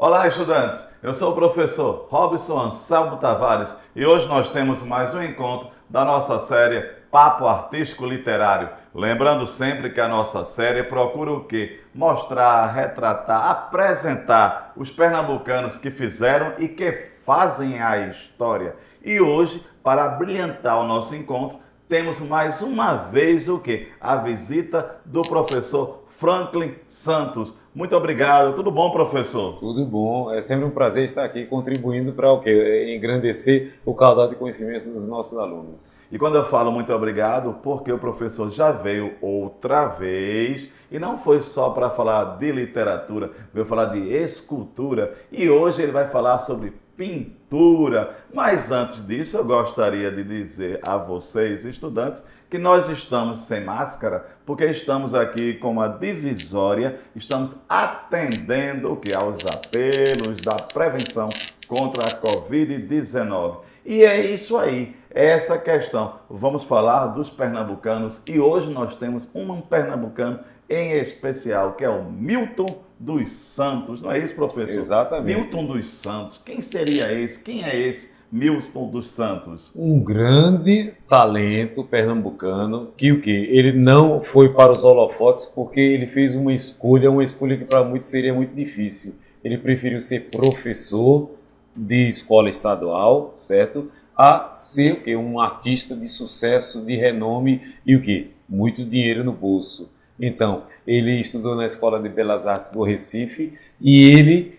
Olá, estudantes! Eu sou o professor Robson Anselmo Tavares e hoje nós temos mais um encontro da nossa série Papo Artístico Literário. Lembrando sempre que a nossa série procura o quê? Mostrar, retratar, apresentar os pernambucanos que fizeram e que fazem a história. E hoje, para brilhantar o nosso encontro, temos mais uma vez o quê? A visita do professor Franklin Santos. Muito obrigado. Tudo bom, professor? Tudo bom. É sempre um prazer estar aqui contribuindo para o quê? Engrandecer o caudal de conhecimentos dos nossos alunos. E quando eu falo muito obrigado, porque o professor já veio outra vez e não foi só para falar de literatura, veio falar de escultura e hoje ele vai falar sobre pintura. Mas antes disso, eu gostaria de dizer a vocês, estudantes, que nós estamos sem máscara, porque estamos aqui com uma divisória, estamos atendendo o que aos apelos da prevenção contra a Covid-19. E é isso aí, é essa questão. Vamos falar dos pernambucanos e hoje nós temos um pernambucano em especial, que é o Milton dos Santos. Não é isso, professor? Exatamente. Milton dos Santos. Quem seria esse? Quem é esse Milton dos Santos? Um grande talento pernambucano que o quê? Ele não foi para os holofotes porque ele fez uma escolha que para muitos seria muito difícil. Ele preferiu ser professor de escola estadual, certo? A ser o quê? Um artista de sucesso, de renome e o quê? Muito dinheiro no bolso. Então, ele estudou na Escola de Belas Artes do Recife e ele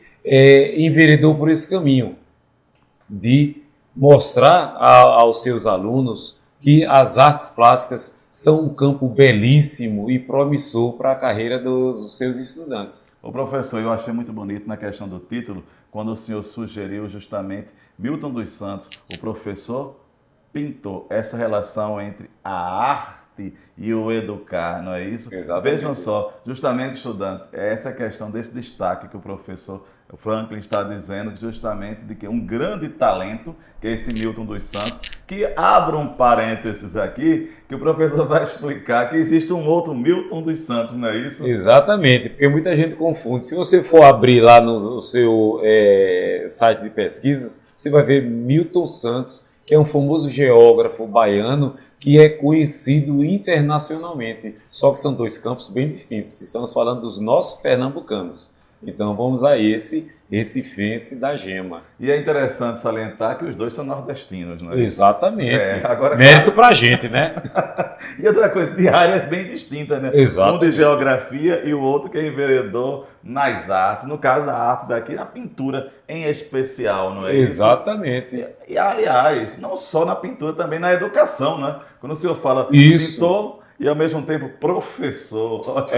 enveredou por esse caminho de mostrar aos seus alunos que as artes plásticas são um campo belíssimo e promissor para a carreira dos seus estudantes. O professor, eu achei muito bonito na questão do título, quando o senhor sugeriu justamente Milton dos Santos, o professor pintor, essa relação entre a arte e o educar, não é isso? Exatamente. Vejam só, justamente, estudantes, é essa questão desse destaque que o professor Franklin está dizendo, justamente de que um grande talento, que é esse Milton dos Santos, que abra um parênteses aqui, que o professor vai explicar que existe um outro Milton dos Santos, não é isso? Exatamente, porque muita gente confunde. Se você for abrir lá no seu site de pesquisas, você vai ver Milton Santos, que é um famoso geógrafo baiano, que é conhecido internacionalmente. Só que são dois campos bem distintos. Estamos falando dos nossos pernambucanos. Então vamos a esse recifense da Gema. E é interessante salientar que os dois são nordestinos, não é? Exatamente. Agora, mérito pra gente, né? E outra coisa, de áreas bem distintas, né? Exatamente. Um de geografia e o outro que é enveredou nas artes. No caso da arte daqui, na pintura em especial, não é isso? Exatamente. E aliás, não só na pintura, também na educação, né? Quando o senhor fala Isso. pintor e ao mesmo tempo professor.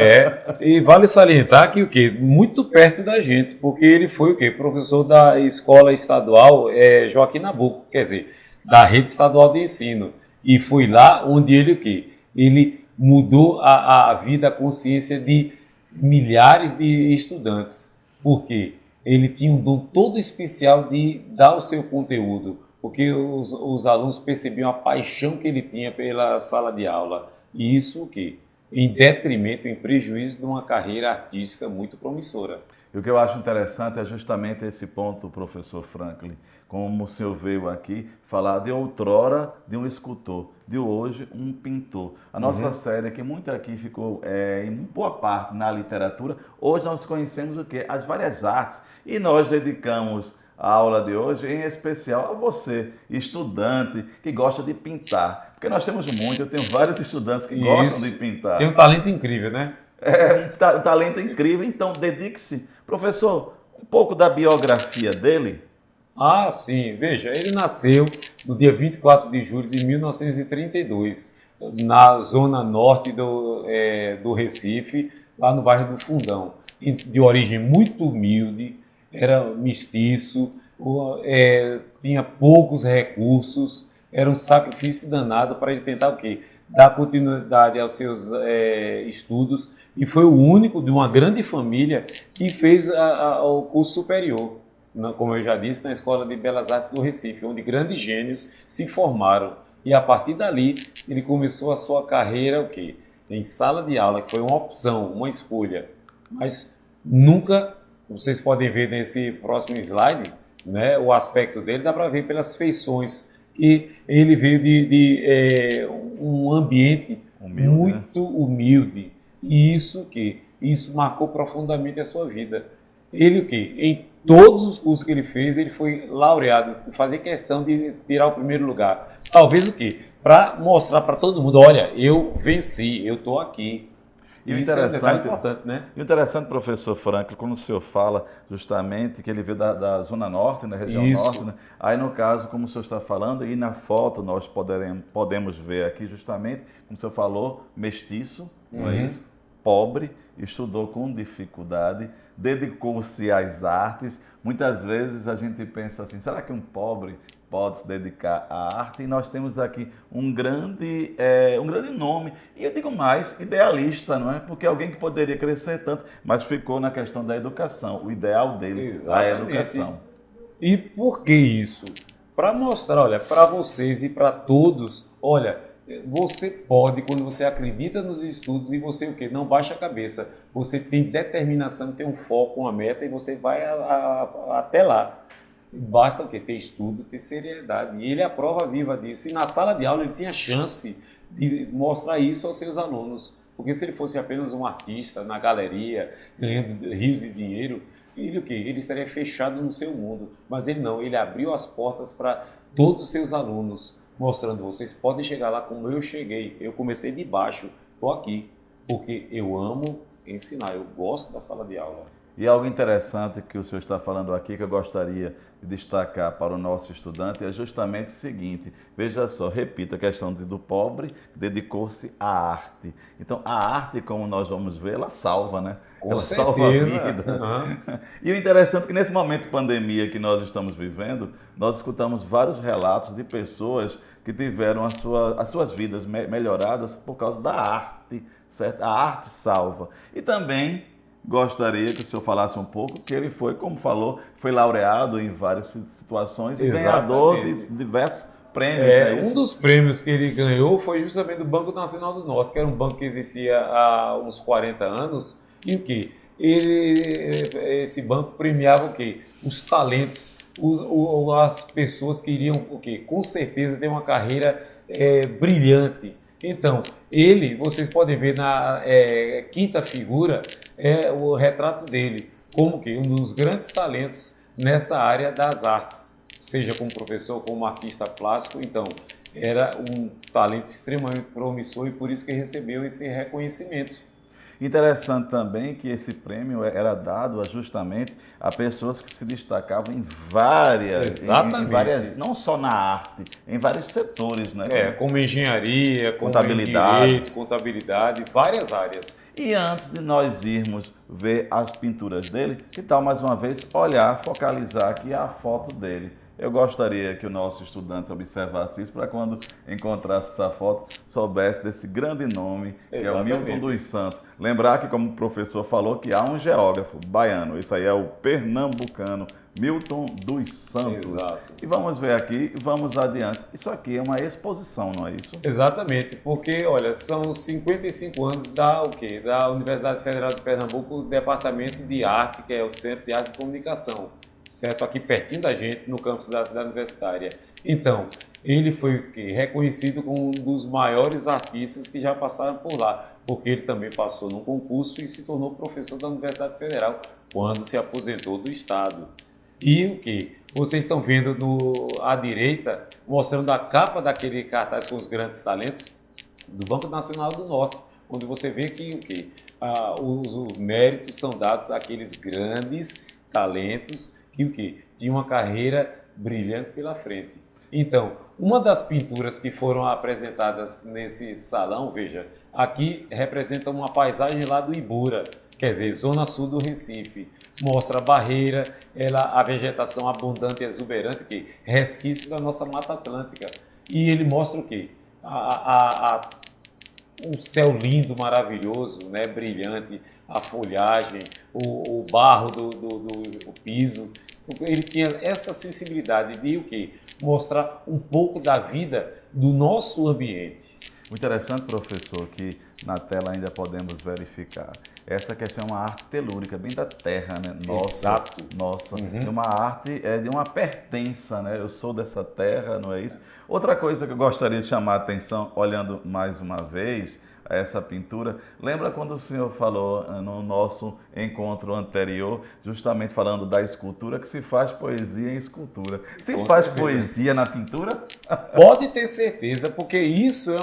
E vale salientar que o quê? Muito perto da gente, porque ele foi o quê? Professor da escola estadual Joaquim Nabuco, quer dizer, da rede estadual de ensino. E foi lá onde ele o quê? Ele mudou a vida, a consciência de milhares de estudantes, porque ele tinha um dom todo especial de dar o seu conteúdo, porque os alunos percebiam a paixão que ele tinha pela sala de aula. E isso o quê? Em detrimento, em prejuízo de uma carreira artística muito promissora. E o que eu acho interessante é justamente esse ponto, professor Franklin, como o senhor veio aqui falar de outrora de um escultor, de hoje um pintor. A nossa série, que muito aqui ficou em boa parte na literatura, hoje nós conhecemos o quê? As várias artes. E nós dedicamos a aula de hoje, em especial a você, estudante, que gosta de pintar. Porque nós temos muito, eu tenho vários estudantes que gostam de pintar. Tem um talento incrível, né? É um talento incrível, então dedique-se. Professor, um pouco da biografia dele. Ah, sim. Veja, ele nasceu no dia 24 de julho de 1932, na zona norte do Recife, lá no bairro do Fundão. De origem muito humilde, era mestiço, tinha poucos recursos, era um sacrifício danado para ele tentar o quê? Dar continuidade aos seus estudos, e foi o único de uma grande família que fez o curso superior, como eu já disse, na Escola de Belas Artes do Recife, onde grandes gênios se formaram. E a partir dali, ele começou a sua carreira o quê? Em sala de aula, que foi uma opção, uma escolha, mas nunca Vocês podem ver nesse próximo slide, né, o aspecto dele, dá para ver pelas feições. E ele veio de um ambiente Humilde, muito humilde. E isso marcou profundamente a sua vida. Ele o quê? Em todos os cursos que ele fez, ele foi laureado, fazer questão de tirar o primeiro lugar. Talvez o quê? Para mostrar para todo mundo, olha, eu venci, eu estou aqui. E o Isso é um detalhe importante, né? E o interessante, professor Franklin, quando o senhor fala justamente que ele veio da Zona Norte, na região Isso. norte, né? Aí no caso, como o senhor está falando, e na foto nós podemos ver aqui justamente, como o senhor falou, mestiço, não é isso? Pobre, estudou com dificuldade, dedicou-se às artes. Muitas vezes a gente pensa assim, será que um pobre pode se dedicar à arte? E nós temos aqui um grande nome, e eu digo mais, idealista, não é? Porque alguém que poderia crescer tanto, mas ficou na questão da educação, o ideal dele, a educação. E por que isso? Para mostrar, olha, para vocês e para todos, olha, você pode, quando você acredita nos estudos e você o quê? Não baixa a cabeça, você tem determinação, tem um foco, uma meta e você vai até lá. Basta o quê? Ter estudo, ter seriedade. E ele é a prova viva disso. E na sala de aula ele tem a chance de mostrar isso aos seus alunos. Porque se ele fosse apenas um artista na galeria, ganhando rios de dinheiro, ele o quê? Ele estaria fechado no seu mundo. Mas ele não, ele abriu as portas para todos os seus alunos, mostrando, vocês podem chegar lá como eu cheguei. Eu comecei de baixo, estou aqui, porque eu amo ensinar, eu gosto da sala de aula. E algo interessante que o senhor está falando aqui, que eu gostaria de destacar para o nosso estudante, é justamente o seguinte, veja só, repito, a questão do pobre dedicou-se à arte. Então, a arte, como nós vamos ver, ela salva, né? Ela salva a vida. Uhum. E o interessante é que nesse momento de pandemia que nós estamos vivendo, nós escutamos vários relatos de pessoas que tiveram as suas vidas melhoradas por causa da arte, certo? A arte salva. E também gostaria que o senhor falasse um pouco, que ele foi, como falou, foi laureado em várias situações e ganhador de diversos prêmios. Um dos prêmios que ele ganhou foi justamente do Banco Nacional do Norte, que era um banco que existia há uns 40 anos, e o quê? Esse banco premiava o quê? Os talentos, as pessoas que iriam, o quê? Com certeza ter uma carreira brilhante. Então, vocês podem ver na quinta figura, o retrato dele, como que um dos grandes talentos nessa área das artes, seja como professor, como artista plástico. Então, era um talento extremamente promissor e por isso que recebeu esse reconhecimento. Interessante também que esse prêmio era dado justamente a pessoas que se destacavam em várias, não só na arte, em vários setores, né? Como engenharia, contabilidade, direito, contabilidade, várias áreas. E antes de nós irmos ver as pinturas dele, que tal mais uma vez olhar, focalizar aqui a foto dele? Eu gostaria que o nosso estudante observasse isso para quando encontrasse essa foto, soubesse desse grande nome, que é o Milton dos Santos. Lembrar que, como o professor falou, que há um geógrafo baiano, isso aí é o pernambucano, Milton dos Santos. Exato. E vamos ver aqui, vamos adiante. Isso aqui é uma exposição, não é isso? Exatamente, porque, olha, são 55 anos da Universidade Federal de Pernambuco, o Departamento de Arte, que é o Centro de Arte e Comunicação. Certo? Aqui pertinho da gente, no campus da cidade universitária. Então, ele foi reconhecido como um dos maiores artistas que já passaram por lá, porque ele também passou num concurso e se tornou professor da Universidade Federal quando se aposentou do Estado. E o que? Vocês estão vendo à direita, mostrando a capa daquele cartaz com os grandes talentos do Banco Nacional do Norte, onde você vê que os méritos são dados àqueles grandes talentos que tinha uma carreira brilhante pela frente. Então, uma das pinturas que foram apresentadas nesse salão, veja, aqui representa uma paisagem lá do Ibura, quer dizer, zona sul do Recife. Mostra a barreira, a vegetação abundante e exuberante, resquício da nossa Mata Atlântica. E ele mostra o quê? Um céu lindo, maravilhoso, né, brilhante, a folhagem, o barro do piso. Ele tinha essa sensibilidade de o quê? Mostrar um pouco da vida do nosso ambiente. O interessante, professor, que na tela ainda podemos verificar. Essa questão é uma arte telúrica, bem da terra, né? Nossa, Exato. nossa. É uma arte, de uma pertença, né? Eu sou dessa terra, não é isso? Outra coisa que eu gostaria de chamar a atenção, olhando mais uma vez a essa pintura, lembra quando o senhor falou no nosso encontro anterior, justamente falando da escultura, que se faz poesia em escultura. Se Com faz certeza. poesia na pintura? Pode ter certeza, porque isso é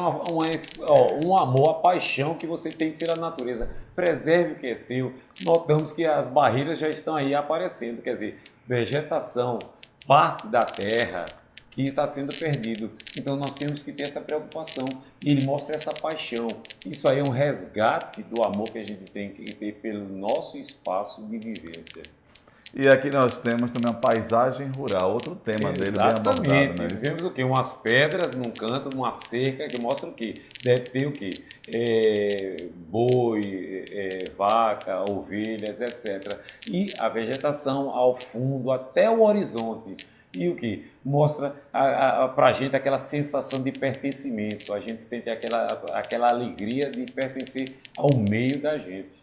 um amor, a paixão que você tem pela natureza. Preserve o que é seu. Notamos que as barreiras já estão aí aparecendo, quer dizer, vegetação, parte da terra que está sendo perdido. Então nós temos que ter essa preocupação. E ele mostra essa paixão. Isso aí é um resgate do amor que a gente tem que ter pelo nosso espaço de vivência. E aqui nós temos também a paisagem rural, outro tema dele bem abordado, né? Vemos o quê? Umas pedras num canto, numa cerca, que mostra o quê? Deve ter o quê? Boi, vaca, ovelhas, etc. E a vegetação ao fundo, até o horizonte. E o que? Mostra para a gente aquela sensação de pertencimento. A gente sente aquela alegria de pertencer ao meio da gente.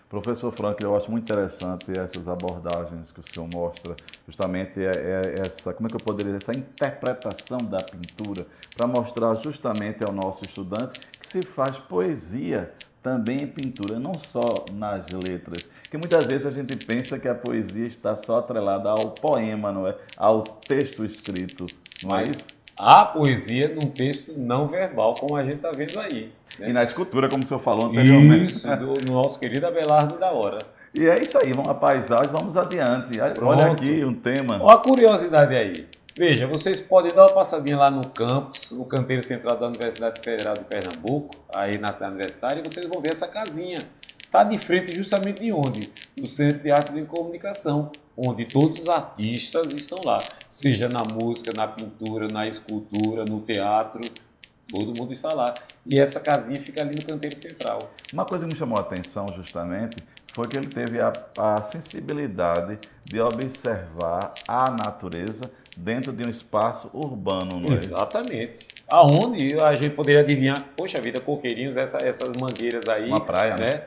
Professor Frank, eu acho muito interessante essas abordagens que o senhor mostra, justamente essa, como é que eu poderia dizer, essa interpretação da pintura, para mostrar justamente ao nosso estudante que se faz poesia também em pintura, não só nas letras. Que muitas vezes a gente pensa que a poesia está só atrelada ao poema, não é? Ao texto escrito, não é isso? A poesia num texto não verbal, como a gente está vendo aí. Né? E na escultura, como o senhor falou anteriormente. Isso, do nosso querido Abelardo da Hora. E é isso aí, vamos a paisagem, vamos adiante. Pronto. Olha aqui um tema. Olha a curiosidade aí. Veja, vocês podem dar uma passadinha lá no campus, o canteiro central da Universidade Federal de Pernambuco, aí na cidade universitária, e vocês vão ver essa casinha. Está de frente justamente de onde? Do Centro de Artes e Comunicação, onde todos os artistas estão lá, seja na música, na pintura, na escultura, no teatro, todo mundo está lá. E essa casinha fica ali no canteiro central. Uma coisa que me chamou a atenção justamente foi que ele teve a sensibilidade de observar a natureza dentro de um espaço urbano, não é? Exatamente. Aonde a gente poderia adivinhar, poxa vida, coqueirinhos, essas mangueiras aí. Uma praia, né?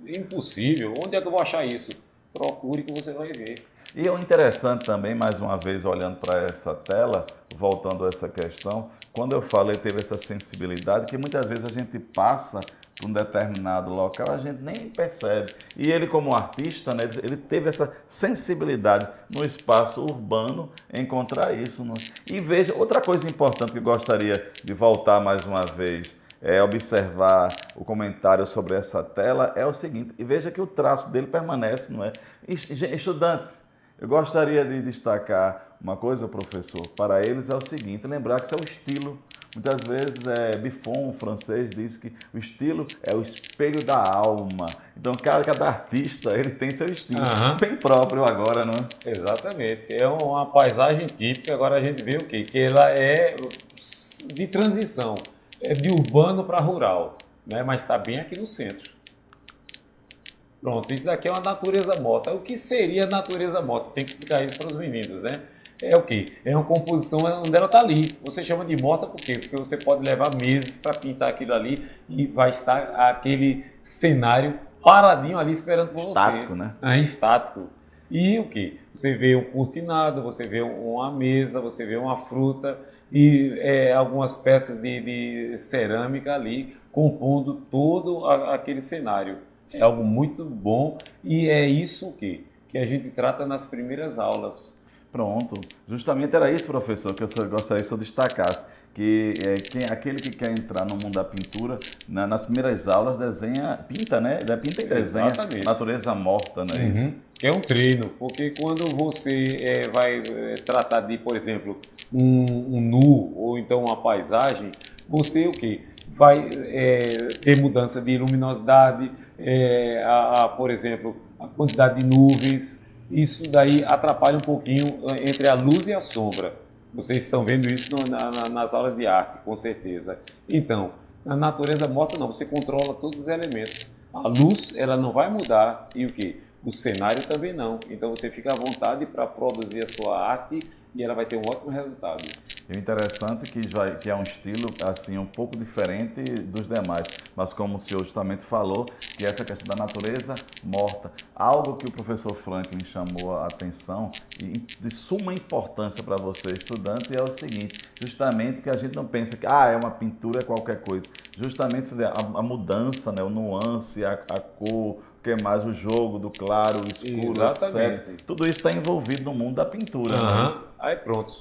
Impossível. Onde é que eu vou achar isso? Procure que você vai ver. E é interessante também, mais uma vez, olhando para essa tela, voltando a essa questão, quando eu falei teve essa sensibilidade, que muitas vezes a gente passa para um determinado local, a gente nem percebe. E ele, como artista, né, ele teve essa sensibilidade no espaço urbano, encontrar isso. E veja, outra coisa importante que eu gostaria de voltar mais uma vez, observar o comentário sobre essa tela, é o seguinte, e veja que o traço dele permanece, não é? Estudantes, eu gostaria de destacar uma coisa, professor, para eles é o seguinte, lembrar que isso é o estilo. Muitas vezes Buffon, o francês, diz que o estilo é o espelho da alma. Então, cada artista ele tem seu estilo bem próprio agora, não é? Exatamente. É uma paisagem típica. Agora a gente vê o quê? Que ela é de transição. É de urbano para rural, né? Mas está bem aqui no centro. Pronto, isso daqui é uma natureza morta. O que seria natureza morta? Tem que explicar isso para os meninos, né? É o quê? É uma composição onde ela está ali. Você chama de morta por quê? Porque você pode levar meses para pintar aquilo ali e vai estar aquele cenário paradinho ali esperando por você. Estático, né? Estático. E o quê? Você vê um cortinado, você vê uma mesa, você vê uma fruta e algumas peças de cerâmica ali compondo todo aquele cenário. É algo muito bom e é isso que a gente trata nas primeiras aulas. Pronto, justamente era isso, professor, que eu gostaria que eu destacasse, que aquele que quer entrar no mundo da pintura, nas primeiras aulas pinta, né? Pinta e desenha. Exatamente. Natureza morta, não é isso? É um treino, porque quando você vai tratar de, por exemplo, um nu ou então uma paisagem, você o quê? Vai ter mudança de luminosidade, por exemplo, a quantidade de nuvens. Isso daí atrapalha um pouquinho entre a luz e a sombra. Vocês estão vendo isso nas aulas de arte, com certeza. Então, na natureza morta não, você controla todos os elementos. A luz, ela não vai mudar e o quê? O cenário também não. Então você fica à vontade para produzir a sua arte e ela vai ter um ótimo resultado. E o interessante é que é um estilo assim um pouco diferente dos demais, mas como o senhor justamente falou, que essa questão da natureza morta, algo que o professor Franklin chamou a atenção e de suma importância para você estudante é o seguinte, justamente que a gente não pensa que é uma pintura, é qualquer coisa, justamente a mudança, né, o nuance, a cor, o que mais, o jogo do claro, o escuro, Exatamente. etc. Tudo isso está envolvido no mundo da pintura, Uhum. não é isso? Aí pronto.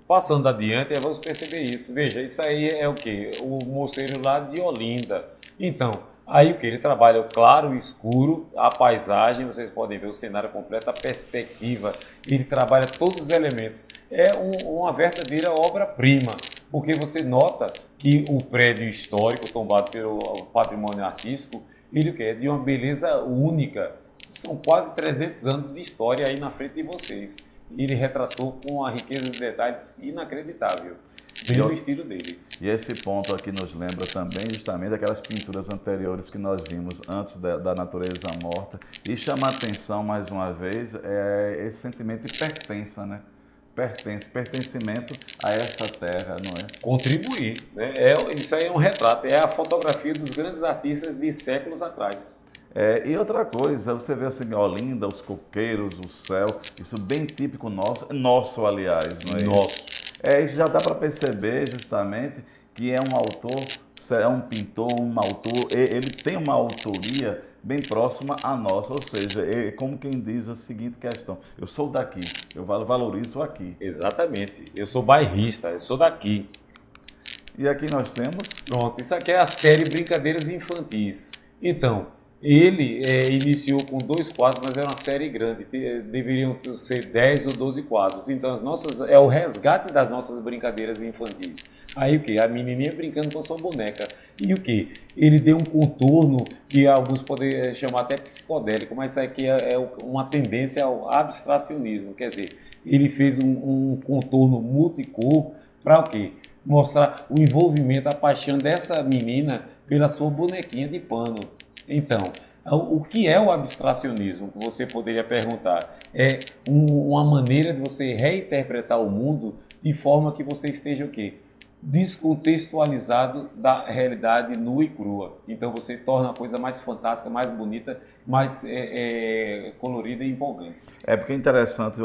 Passando adiante, vamos perceber isso. Veja, isso aí é o quê? O mosteiro lá de Olinda. Então, aí o que? Ele trabalha o claro, o escuro, a paisagem, vocês podem ver o cenário completo, a perspectiva. Ele trabalha todos os elementos. É uma verdadeira obra-prima, porque você nota que o prédio histórico tombado pelo patrimônio artístico, ele é de uma beleza única. São quase 300 anos de história aí na frente de vocês. Ele retratou com uma riqueza de detalhes inacreditável, bem no estilo dele. E esse ponto aqui nos lembra também justamente aquelas pinturas anteriores que nós vimos antes da natureza morta. E chama a atenção mais uma vez esse sentimento de pertença, né? Pertencimento a essa terra, não é? Contribuir, né? Isso aí é um retrato, é a fotografia dos grandes artistas de séculos atrás. E outra coisa, você vê assim, Olinda, os coqueiros, o céu, isso bem típico nosso aliás, não é Nosso. isso? Isso já dá para perceber justamente que é um autor, é um pintor, um autor, ele tem uma autoria bem próxima à nossa, ou seja, é como quem diz a seguinte questão, eu sou daqui, eu valorizo aqui. Exatamente, eu sou bairrista, eu sou daqui. E aqui nós temos... Pronto, isso aqui é a série Brincadeiras Infantis. Então, ele iniciou com 2 quadros, mas era uma série grande, deveriam ser 10 ou 12 quadros. Então, é o resgate das nossas brincadeiras infantis. Aí o que? A menininha brincando com sua boneca. E o que? Ele deu um contorno que alguns podem chamar até psicodélico, mas isso aqui é uma tendência ao abstracionismo. Quer dizer, ele fez um contorno multicor para o quê? Mostrar o envolvimento, a paixão dessa menina pela sua bonequinha de pano. Então, o que é o abstracionismo? Que você poderia perguntar. É uma maneira de você reinterpretar o mundo de forma que você esteja o quê? Descontextualizado da realidade nua e crua. Então você torna a coisa mais fantástica, mais bonita, mais colorida e empolgante. Porque é interessante,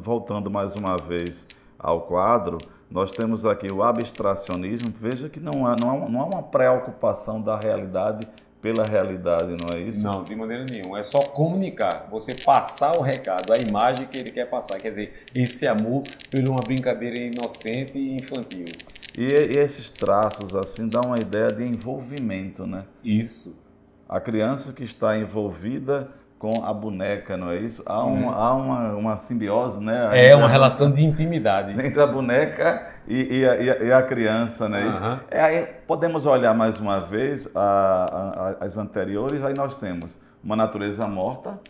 voltando mais uma vez ao quadro, nós temos aqui o abstracionismo, veja que não há uma preocupação da realidade pela realidade, não é isso? Não, de maneira nenhuma. É só comunicar, você passar o recado, a imagem que ele quer passar. Quer dizer, esse amor por uma brincadeira inocente e infantil. E esses traços, assim, dão uma ideia de envolvimento, né? Isso. A criança que está envolvida com a boneca, não é isso? Há uma simbiose, né? É uma relação de intimidade. Entre a boneca e a criança, não é isso? Aí podemos olhar mais uma vez as anteriores, aí nós temos uma natureza morta,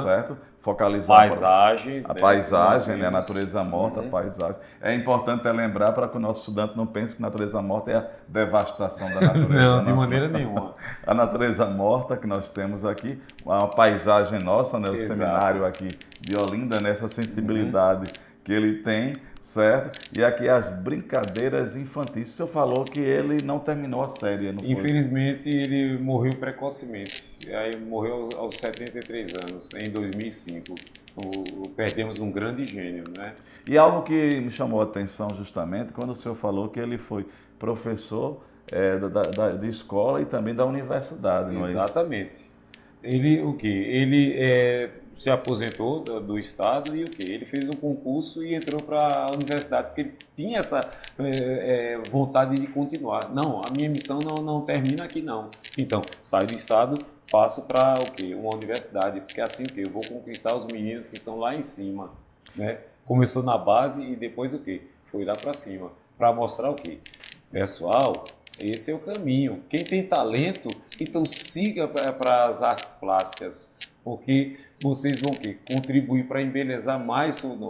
certo? Focalizar paisagens, a paisagem, né? A natureza morta, a paisagem. É importante lembrar para que o nosso estudante não pense que a natureza morta é a devastação da natureza. Não, de maneira nenhuma. A natureza morta que nós temos aqui, uma paisagem nossa, né? O seminário aqui de Olinda, nessa sensibilidade que ele tem, certo? E aqui as brincadeiras infantis. O senhor falou que ele não terminou a série, não foi? Infelizmente, ele morreu precocemente. Aí morreu aos 73 anos, em 2005. Perdemos um grande gênio, né? E algo que me chamou a atenção justamente quando o senhor falou que ele foi professor de escola e também da universidade, não é isso? Exatamente. Ele, o quê? Ele se aposentou do Estado e o quê? Ele fez um concurso e entrou para a universidade, porque ele tinha essa vontade de continuar. Não, a minha missão não termina aqui, não. Então, saio do Estado, passo para o quê? Uma universidade, porque assim o quê? Eu vou conquistar os meninos que estão lá em cima, né? Começou na base e depois o quê? Foi lá para cima, para mostrar o quê? Pessoal, esse é o caminho. Quem tem talento, então siga para as artes plásticas, porque vocês vão contribuir para embelezar mais o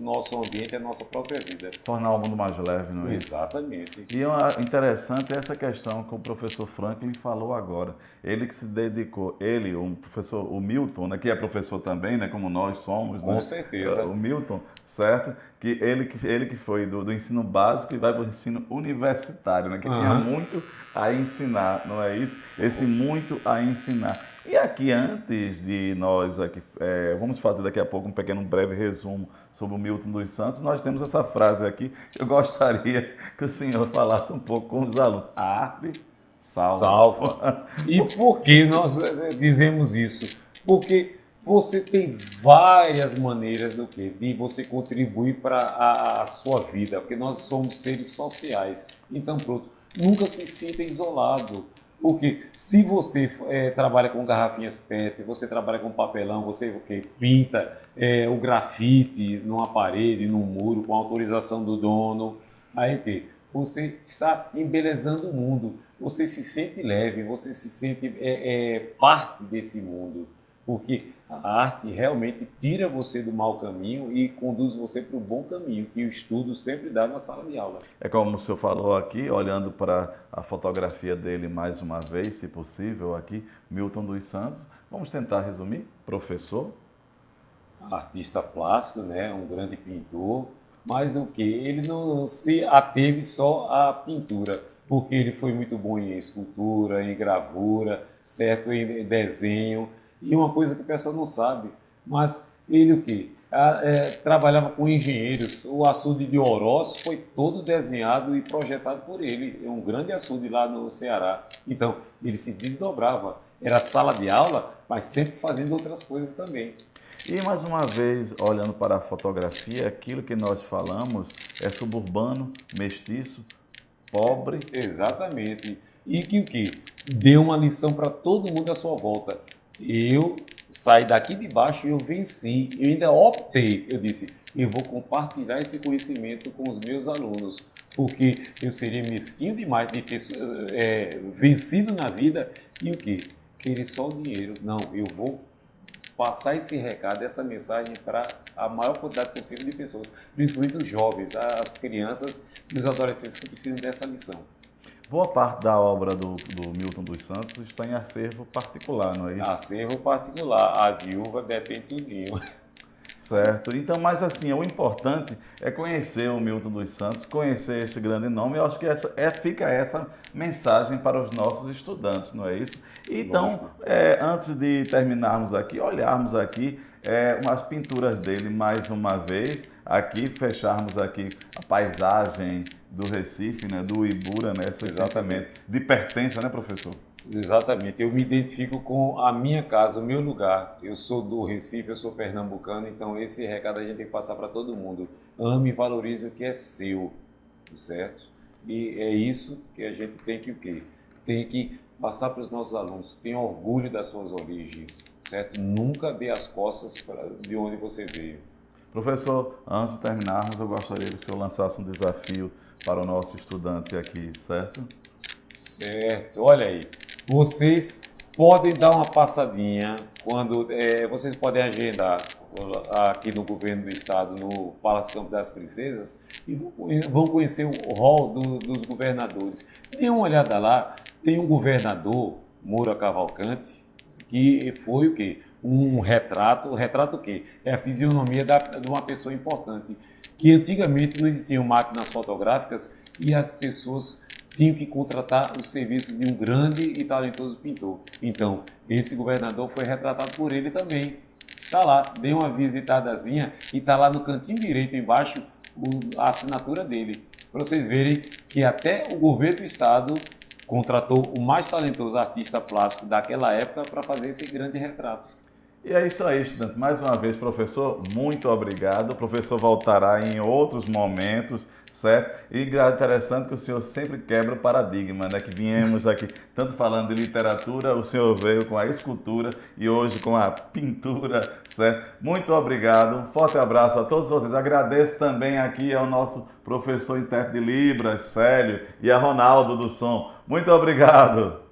nosso ambiente, a nossa própria vida. Tornar o mundo mais leve, não é isso? Exatamente. E interessante é essa questão que o professor Franklin falou agora. Ele que se dedicou, ele, o professor, o Milton, né, que é professor também, né, como nós somos, Com né? certeza. O Milton, certo? Que ele que foi do ensino básico e vai para o ensino universitário, né? Que tinha muito a ensinar, não é isso? Esse muito a ensinar. E aqui, antes de nós aqui, vamos fazer daqui a pouco um pequeno, breve resumo sobre o Milton dos Santos, nós temos essa frase aqui, que eu gostaria que o senhor falasse um pouco com os alunos. A arte salva. E por que nós dizemos isso? Porque você tem várias maneiras de você contribuir para a sua vida, porque nós somos seres sociais. Então, pronto, nunca se sinta isolado. Porque se você trabalha com garrafinhas PET, você trabalha com papelão, você pinta o grafite numa parede, num muro, com autorização do dono, aí o quê? Você está embelezando o mundo, você se sente leve, você se sente parte desse mundo. Porque a arte realmente tira você do mau caminho e conduz você para o bom caminho, que o estudo sempre dá na sala de aula. É como o senhor falou aqui, olhando para a fotografia dele mais uma vez, se possível, aqui, Milton dos Santos. Vamos tentar resumir? Professor? Artista plástico, né? Um grande pintor, mas o que? Ele não se ateve só à pintura, porque ele foi muito bom em escultura, em gravura, certo? Em desenho. E uma coisa que o pessoal não sabe, mas ele o quê? Trabalhava com engenheiros. O açude de Oroz foi todo desenhado e projetado por ele. É um grande açude lá no Ceará. Então, ele se desdobrava. Era sala de aula, mas sempre fazendo outras coisas também. E mais uma vez, olhando para a fotografia, aquilo que nós falamos é suburbano, mestiço, pobre. Exatamente. E que o quê? Deu uma lição para todo mundo à sua volta. Eu saí daqui de baixo e eu venci. Eu ainda optei. Eu disse, eu vou compartilhar esse conhecimento com os meus alunos, porque eu seria mesquinho demais de ter vencido na vida e o quê? Querer só o dinheiro. Não, eu vou passar esse recado, essa mensagem para a maior quantidade possível de pessoas, principalmente os jovens, as crianças e os adolescentes que precisam dessa lição. Boa parte da obra do Milton dos Santos está em acervo particular, não é isso? Acervo particular, a viúva detém tudinho. Certo. Então, mas assim, o importante é conhecer o Milton dos Santos, conhecer esse grande nome. Eu acho que fica essa mensagem para os nossos estudantes, não é isso? Então, antes de terminarmos aqui, olharmos aqui umas pinturas dele mais uma vez, aqui, fecharmos aqui a paisagem do Recife, né, do Ibura, né, Exatamente. De pertença, né, professor? Exatamente, eu me identifico com a minha casa, o meu lugar. Eu sou do Recife, eu sou pernambucano, então esse recado a gente tem que passar para todo mundo. Ame e valorize o que é seu, certo? E é isso que a gente tem que o quê? Tem que passar para os nossos alunos. Tenha orgulho das suas origens, certo? Nunca dê as costas de onde você veio. Professor, antes de terminarmos, eu gostaria que o senhor lançasse um desafio para o nosso estudante aqui, certo? Certo, olha aí. Vocês podem dar uma passadinha quando vocês podem agendar aqui no governo do estado, no Palácio Campo das Princesas, e vão conhecer o hall dos governadores. Dê uma olhada lá, tem um governador, Moura Cavalcante, que foi o quê? Um retrato o quê? É a fisionomia de uma pessoa importante, que antigamente não existiam máquinas fotográficas e as pessoas tinham que contratar os serviços de um grande e talentoso pintor. Então, esse governador foi retratado por ele também. Está lá, dê uma visitadazinha e está lá no cantinho direito embaixo a assinatura dele. Para vocês verem que até o governo do estado contratou o mais talentoso artista plástico daquela época para fazer esse grande retrato. E é isso aí, estudante. Mais uma vez, professor, muito obrigado. O professor voltará em outros momentos, certo? E é interessante que o senhor sempre quebra o paradigma, né? Que viemos aqui tanto falando de literatura, o senhor veio com a escultura e hoje com a pintura, certo? Muito obrigado. Um forte abraço a todos vocês. Agradeço também aqui ao nosso professor intérprete de Libras, Célio, e a Ronaldo do Som. Muito obrigado.